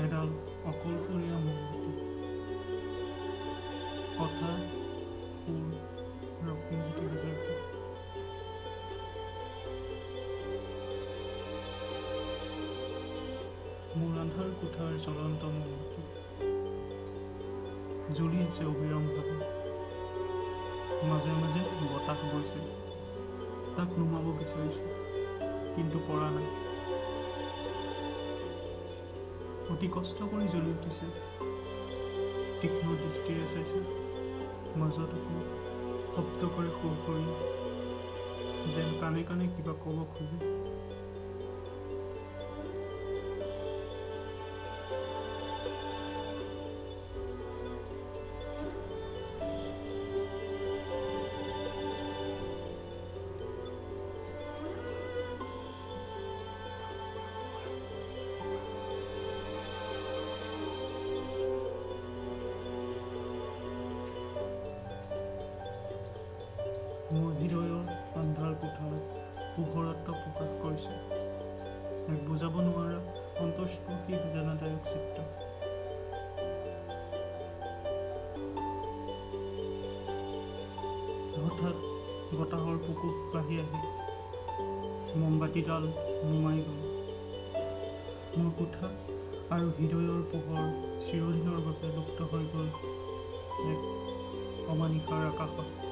এডাল অকলশৰীয়া মৌমাখি। কথা, সুৰ, ৰক্তিমজ্যোতি বিজড়িত। মোৰ আন্ধাৰ কোঠাৰ জ্বলন্ত মৌমাখি জ্বলি আছে অবিৰমভাৱে। মাজে মাজে বতাহ বৈছে, তাক নুমাব বিচাৰিছোঁ, কিন্তু পৰা নাই। অতি কষ্ট কৰি জ্বলি উঠিছে, তীক্ষ্ণ দৃষ্টিৰে চাইছে, মাজত আকৌ শব্দ কৰে সুৰসুৰীয়া, যেন কাণে কাণে কিবা ক'ব খোজে। মোৰ হৃদয়ৰ আন্ধাৰ কোঠাৰ পোহৰত প্ৰকাশ কৰিছে এক বুজাব নোৱাৰা অন্তস্পৰ্শী বেদনাদায়ক চিত্ৰ। হঠাৎ বতাহৰ প্ৰকোপ বাঢ়ি আহি মমবাতিডাল নুমাই গ'ল। মোৰ কোঠা আৰু হৃদয়ৰ পোহৰ চিৰদিনৰ বাবে লুপ্ত হৈ গ'ল এক অমানিশাৰ আকাশত।